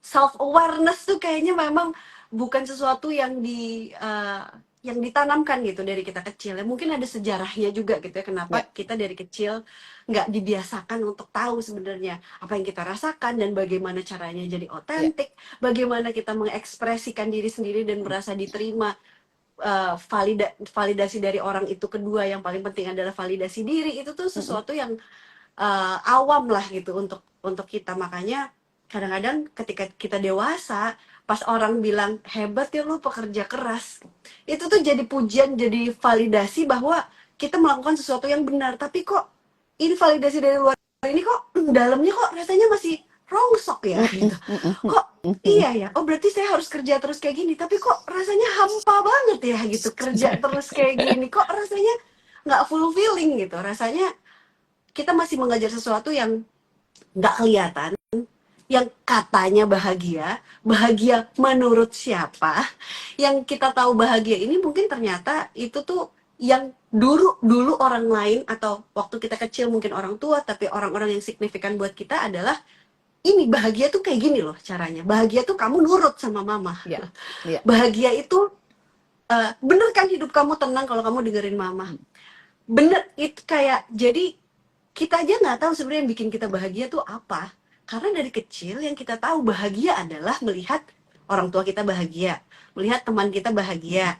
self awareness tuh kayaknya memang bukan sesuatu yang ditanamkan gitu dari kita kecil ya. Mungkin ada sejarahnya juga gitu ya, Ya, kenapa kita dari kecil nggak dibiasakan untuk tahu sebenarnya apa yang kita rasakan dan bagaimana caranya jadi ya. otentik, bagaimana kita mengekspresikan diri sendiri dan merasa diterima, validasi dari orang itu. Kedua yang paling penting adalah validasi diri, itu tuh Mm-mm. sesuatu yang awam lah gitu untuk kita. Makanya kadang-kadang ketika kita dewasa, pas orang bilang hebat ya lu pekerja keras, itu tuh jadi pujian, jadi validasi bahwa kita melakukan sesuatu yang benar. Tapi kok ini validasi dari luar ini, kok dalamnya kok rasanya masih rongsok ya Mm-mm. gitu. Mm-mm. Kok Mm-mm. iya ya, oh berarti saya harus kerja terus kayak gini, tapi kok rasanya hampa banget ya gitu, kerja terus kayak gini kok rasanya nggak fulfilling gitu. Rasanya kita masih mengajar sesuatu yang nggak kelihatan, yang katanya bahagia, bahagia menurut siapa, yang kita tahu bahagia ini mungkin ternyata itu tuh yang dulu dulu orang lain, atau waktu kita kecil mungkin orang tua, tapi orang-orang yang signifikan buat kita adalah ini bahagia tuh kayak gini loh caranya. Bahagia tuh kamu nurut sama mama. Ya, ya. Bahagia itu bener kan hidup kamu tenang kalau kamu dengerin mama. Bener itu kayak jadi kita aja nggak tahu sebenarnya yang bikin kita bahagia tuh apa. Karena dari kecil yang kita tahu bahagia adalah melihat orang tua kita bahagia, melihat teman kita bahagia.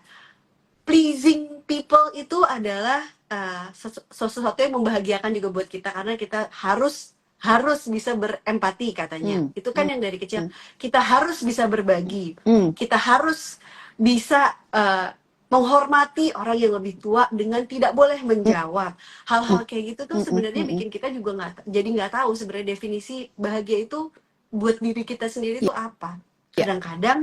Pleasing people itu adalah sesuatu yang membahagiakan juga buat kita, karena kita harus harus bisa berempati katanya. Mm. Itu kan Mm. yang dari kecil. Mm. Kita harus bisa berbagi. Mm. Kita harus bisa menghormati orang yang lebih tua dengan tidak boleh menjawab. Hal-hal kayak gitu tuh Mm. Mm. sebenarnya Mm. bikin kita juga nggak tahu sebenarnya definisi bahagia itu buat diri kita sendiri Ya, tuh apa. ya. Kadang-kadang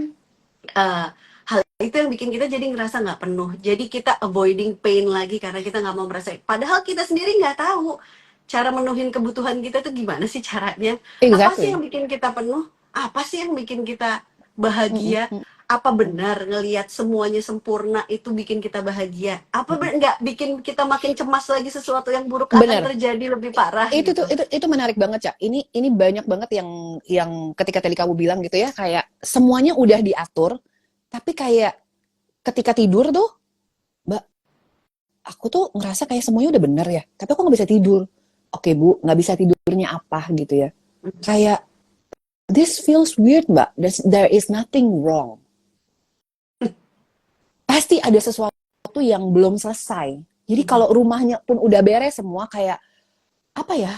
eh, hal itu yang bikin kita jadi ngerasa nggak penuh. Jadi kita avoiding pain lagi karena kita nggak mau merasa. Padahal kita sendiri nggak tahu cara menuhin kebutuhan kita tuh gimana sih caranya. Apa sih Exactly. yang bikin kita penuh? Apa sih yang bikin kita Mm. bahagia? Mm. Apa benar ngelihat semuanya sempurna itu bikin kita bahagia? Apa nggak bikin kita makin cemas lagi, sesuatu yang buruk akan Bener. terjadi lebih parah Itu tuh gitu? itu menarik banget, Cak. Ini banyak banget yang ketika tadi kamu bilang gitu ya, kayak semuanya udah diatur, tapi kayak ketika tidur tuh, Mbak, aku tuh ngerasa kayak semuanya udah bener ya, tapi aku nggak bisa tidur. Oke Bu, nggak bisa tidurnya apa gitu ya? Kayak this feels weird, Mbak. There is nothing wrong. Pasti ada sesuatu yang belum selesai. Jadi kalau rumahnya pun udah beres semua, kayak apa ya?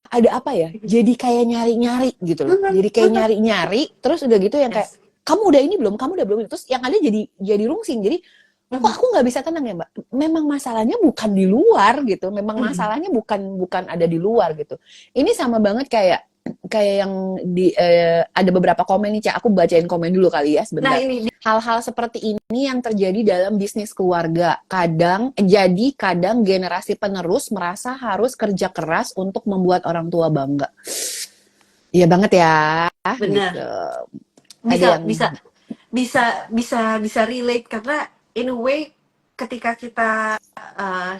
Ada apa ya? Jadi kayak nyari-nyari gitu loh. Jadi kayak nyari-nyari, terus udah gitu yang kayak Yes. kamu udah ini belum, kamu udah belum. Terus yang ada jadi rungsing. Jadi kok aku nggak bisa tenang ya Mbak? Memang masalahnya bukan di luar gitu. Memang masalahnya bukan bukan ada di luar gitu. Ini sama banget kayak kayak yang di ada beberapa komen nih, Cak. Aku bacain komen dulu kali ya Nah sebentar. ini Hal-hal seperti ini yang terjadi dalam bisnis keluarga. Kadang generasi penerus merasa harus kerja keras untuk membuat orang tua bangga. Iya banget ya, gitu. benar, Ada bisa yang bisa bisa relate karena in a way ketika kita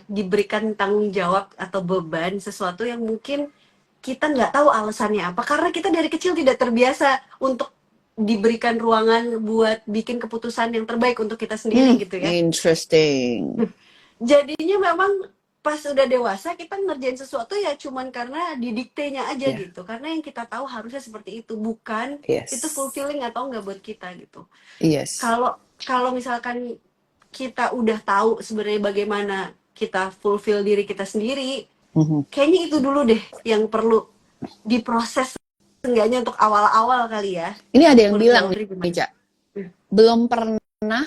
diberikan tanggung jawab atau beban sesuatu yang mungkin kita nggak tahu alasannya apa, karena kita dari kecil tidak terbiasa untuk diberikan ruangan buat bikin keputusan yang terbaik untuk kita sendiri gitu ya. interesting. Jadinya memang pas udah dewasa kita ngerjain sesuatu ya cuman karena didiktenya aja Ya, gitu, karena yang kita tahu harusnya seperti itu, bukan itu yes, fulfilling atau enggak buat kita gitu. yes. Kalau kalau misalkan kita udah tahu sebenarnya bagaimana kita fulfill diri kita sendiri, Mhm. kayaknya itu dulu deh yang perlu diproses, seenggaknya untuk awal-awal kali ya. Ini ada yang Menurut Mbak bilang Audrey nih, gimana? Cak, belum pernah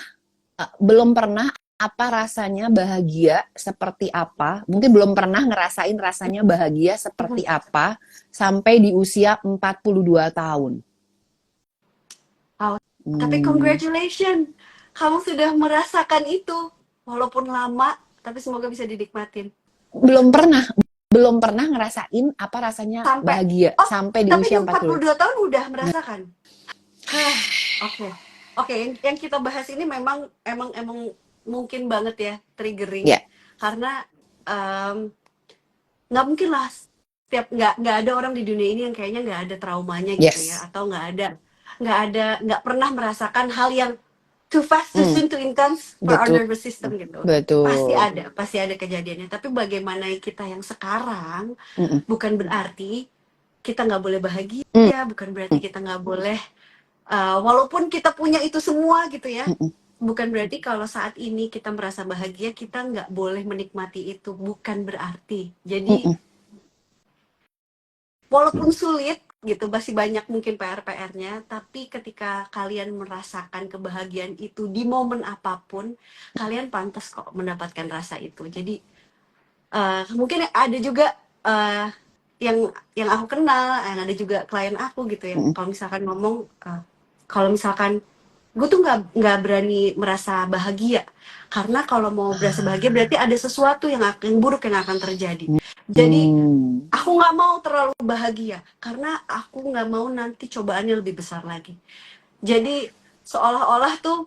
belum pernah apa rasanya bahagia seperti apa, mungkin belum pernah ngerasain rasanya bahagia seperti apa sampai di usia 42 tahun. Oh, tapi Hmm, congratulations, kamu sudah merasakan itu, walaupun lama, tapi semoga bisa dinikmatin. belum pernah belum pernah ngerasain apa rasanya Sampai, bahagia oh, sampai di tapi di usia 40. 42 tahun udah merasakan. Hah, oke. Oke, yang kita bahas ini memang emang mungkin banget ya triggering, Ya, karena nggak mungkin lah setiap nggak ada orang di dunia ini yang kayaknya nggak ada traumanya gitu ya, yes. atau nggak ada nggak pernah merasakan hal yang too fast, too soon, too intense for our Betul, nervous system gitu. betul. Pasti ada kejadiannya. Tapi bagaimana kita yang sekarang, Mm-mm. bukan berarti kita nggak boleh Mm. bahagia, bukan berarti kita nggak boleh, walaupun kita punya itu semua gitu ya, Mm-mm. bukan berarti kalau saat ini kita merasa bahagia, kita nggak boleh menikmati itu, bukan berarti. Jadi, Mm-mm. walaupun sulit gitu, masih banyak mungkin PR-PR-nya, tapi ketika kalian merasakan kebahagiaan itu di momen apapun, kalian pantas kok mendapatkan rasa itu. Jadi mungkin ada juga yang aku kenal, dan ada juga klien aku gitu yang Mm-mm. kalau misalkan ngomong, kalau misalkan gue tuh nggak berani merasa bahagia karena kalau mau merasa bahagia berarti ada sesuatu yang buruk yang akan terjadi. Jadi Hmm. aku nggak mau terlalu bahagia karena aku nggak mau nanti cobaannya lebih besar lagi. Jadi seolah-olah tuh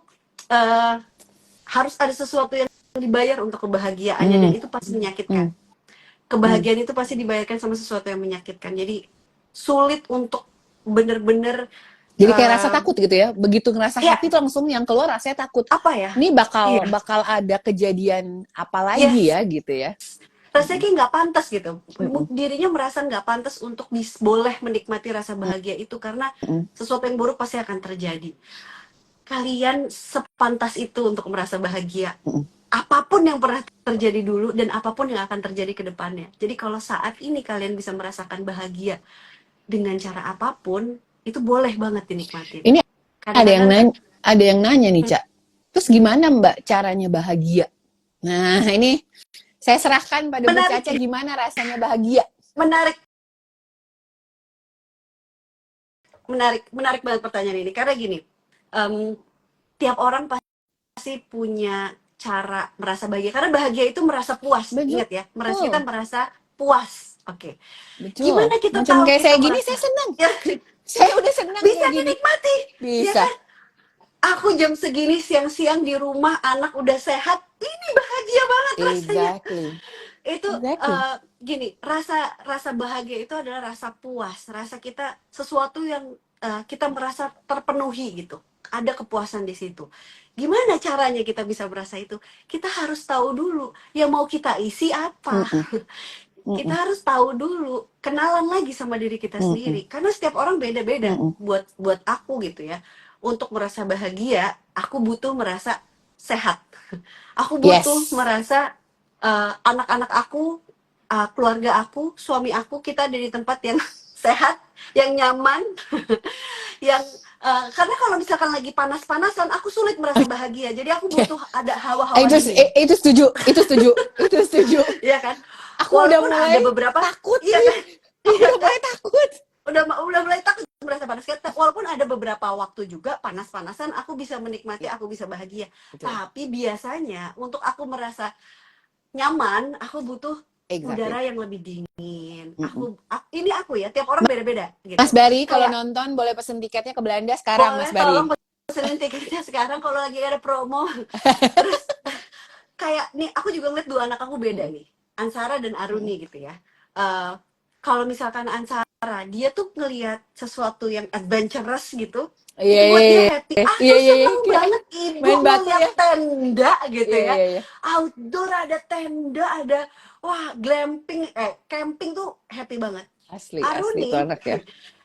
harus ada sesuatu yang dibayar untuk kebahagiaannya dan Hmm. itu pasti menyakitkan. Hmm. Kebahagiaan itu pasti dibayarkan sama sesuatu yang menyakitkan. Jadi sulit untuk bener-bener Jadi kayak rasa eh, takut gitu ya. Begitu ngerasa ya happy tuh langsung yang keluar rasanya takut. apa ya? Ini bakal Iya, bakal ada kejadian apa lagi ya yes. gitu ya. Rasanya kayak nggak pantas gitu. Mm-mm. Dirinya merasa nggak pantas untuk boleh menikmati rasa bahagia itu karena Mm-mm. sesuatu yang buruk pasti akan terjadi. Kalian sepantas itu untuk merasa bahagia. Mm-mm. Apapun yang pernah terjadi dulu dan apapun yang akan terjadi ke depannya. Jadi kalau saat ini kalian bisa merasakan bahagia dengan cara apapun, itu boleh banget dinikmatin. Ini Kadang-kadang ada yang nanya nih, Cak. Terus gimana Mbak caranya bahagia? Nah, ini saya serahkan pada Bu menarik, Caca gimana rasanya bahagia. menarik, menarik banget pertanyaan ini. Karena gini, tiap orang pasti punya cara merasa bahagia. Karena bahagia itu merasa puas. Betul. Ingat ya, kita merasa puas. Oke. Betul. Gimana kita Macam tahu kayak kita saya gini, merasa saya senang. ya, Saya udah senang bisa kayak gini. dinikmati, ya Bisa. kan? Aku jam segini siang-siang di rumah, anak udah sehat, ini bahagia banget rasanya. Exactly. Itu Exactly. gini, rasa rasa bahagia itu adalah rasa puas, rasa kita sesuatu yang kita merasa terpenuhi gitu. Ada kepuasan di situ. Gimana caranya kita bisa merasa itu? Kita harus tahu dulu yang mau kita isi apa. Mm-mm. Kita Mm-mm. harus tahu dulu, kenalan lagi sama diri kita Mm-mm. sendiri. Karena setiap orang beda-beda. Mm-mm. Buat aku gitu ya. Untuk merasa bahagia, aku butuh merasa sehat. Aku butuh Yes. merasa anak-anak aku, keluarga aku, suami aku, kita ada di tempat yang sehat, yang nyaman, yang karena kalau misalkan lagi panas-panasan, aku sulit merasa bahagia. Jadi aku butuh ada hawa-hawa dingin. Itu setuju, itu setuju, itu setuju. Iya kan? Aku udah Walaupun ada mulai beberapa, takut iya nih. kan? Aku Iya udah kan? mulai takut. Udah mulai takut merasa panas. Walaupun ada beberapa waktu juga panas-panasan, aku bisa menikmati, aku bisa bahagia. Betul. Tapi biasanya untuk aku merasa nyaman, aku butuh udara Exactly. yang lebih dingin. Mm-mm. Ini aku ya, tiap orang beda-beda gitu. Mas Bari, kalau Kayak nonton boleh pesen tiketnya ke Belanda sekarang, boleh Mas tolong Bari. pesenin tiketnya sekarang kalau lagi ada promo. Terus kayak nih, aku juga ngeliat dua anak aku beda nih, Ansara dan Mm-mm. Aruni gitu ya. Eh, kalau misalkan Ansara, dia tuh ngelihat sesuatu yang adventurous gitu, Iya, itu iya, buat dia iya. happy. Iya, Aku iya, iya. seneng Kayak banget ibu main batu ngeliat ya. tenda gitu Iya, ya. iya, iya. Outdoor ada tenda, ada wah glamping, camping tuh happy banget. Asli itu Aruni anak ya.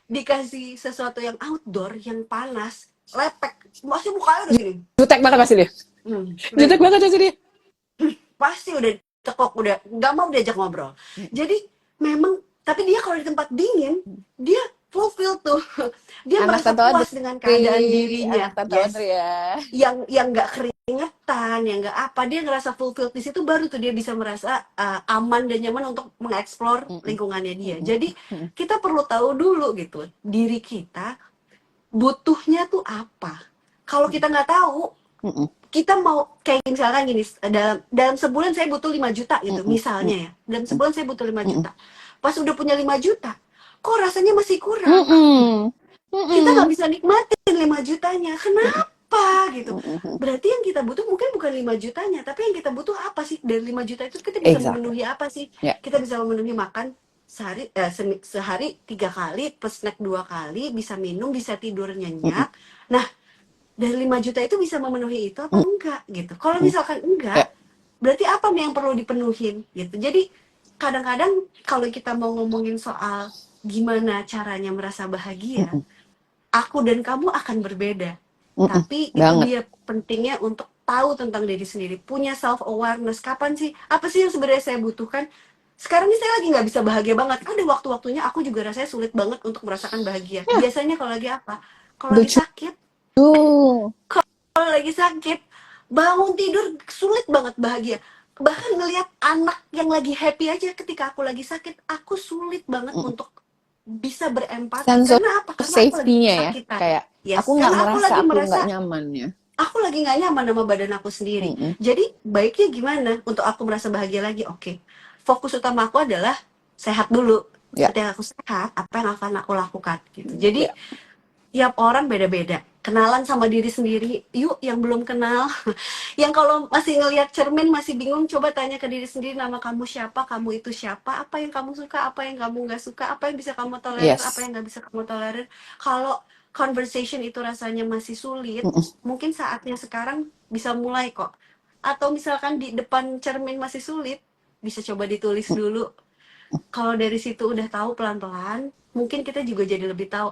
dikasih sesuatu yang outdoor, yang panas, lepek, masih mukanya udah gini. Jutek banget pasti dia. Udah Jutek gini. banget pasti dia. Pasti udah tekok, udah nggak mau diajak ngobrol. Jadi memang, tapi dia kalau di tempat dingin, dia fulfill tuh. Dia Anak merasa Tante puas dengan keadaan Audrey, dirinya. anak Tante Yes. Audrey ya. Yang nggak keringetan, yang nggak apa, dia ngerasa fulfilled di situ, baru tuh dia bisa merasa aman dan nyaman untuk mengeksplor Mm-mm. lingkungannya dia. Mm-mm. Jadi Mm-mm. kita perlu tahu dulu gitu, diri kita butuhnya tuh apa. Kalau kita nggak tahu, Mm-mm. kita mau kayak misalkan gini, dalam sebulan saya butuh 5 juta gitu, Mm-mm. misalnya ya. Dalam sebulan saya butuh 5 Mm-mm. juta. Pas udah punya 5 juta, kok rasanya masih kurang? Mm-mm. Kita Mm-mm. nggak bisa nikmatin 5 jutanya. Kenapa gitu? Mm-mm. Berarti yang kita butuh mungkin bukan 5 jutanya, tapi yang kita butuh apa sih? Dari 5 juta itu kita bisa Exactly. memenuhi apa sih? Ya. Kita bisa memenuhi makan sehari 3 kali, plus snack 2 kali, bisa minum, bisa tidur nyenyak. Nah, dari 5 juta itu bisa memenuhi itu apa enggak gitu. Kalau misalkan enggak, Ya. berarti apa nih yang perlu dipenuhin gitu. Jadi kadang-kadang kalau kita mau ngomongin soal gimana caranya merasa bahagia, aku dan kamu akan berbeda. Tapi itu Banget. dia pentingnya untuk tahu tentang diri sendiri, punya self awareness. Kapan sih, apa sih yang sebenarnya saya butuhkan? Sekarang ini saya lagi nggak bisa bahagia banget. Ada waktu-waktunya aku juga rasanya sulit banget untuk merasakan bahagia. Ya, Biasanya kalau lagi apa? Kalau lagi lucu. sakit, kalau lagi sakit, bangun tidur sulit banget bahagia. Bahkan ngelihat anak yang lagi happy aja ketika aku lagi sakit, aku sulit banget untuk bisa berempati. Sense of Karena apa? Karena aku lagi safety-nya ya. kesakitan. Kayak Yes, aku nggak karena aku ngerasa lagi aku merasa nggak nyaman ya. aku lagi nggak nyaman sama badan aku sendiri. Jadi baiknya gimana untuk aku merasa bahagia lagi? Oke, fokus utama aku adalah sehat dulu. Ya. Ketika aku sehat, apa yang akan aku lakukan? Gitu. Jadi Ya. tiap orang beda-beda. Kenalan sama diri sendiri. Yuk, yang belum kenal, yang kalau masih ngelihat cermin masih bingung, coba tanya ke diri sendiri, nama kamu siapa, kamu itu siapa, apa yang kamu suka, apa yang kamu nggak suka, apa yang bisa kamu tolerir, apa Yes. yang nggak bisa kamu tolerir. Kalau conversation itu rasanya masih sulit, mungkin saatnya sekarang bisa mulai kok. Atau misalkan di depan cermin masih sulit, bisa coba ditulis dulu. Kalau dari situ udah tahu pelan-pelan, mungkin kita juga jadi lebih tahu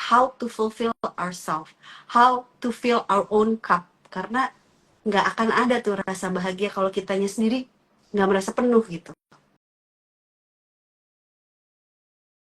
how to fulfill ourselves, how to fill our own cup. Karena nggak akan ada tuh rasa bahagia kalau kitanya sendiri nggak merasa penuh gitu.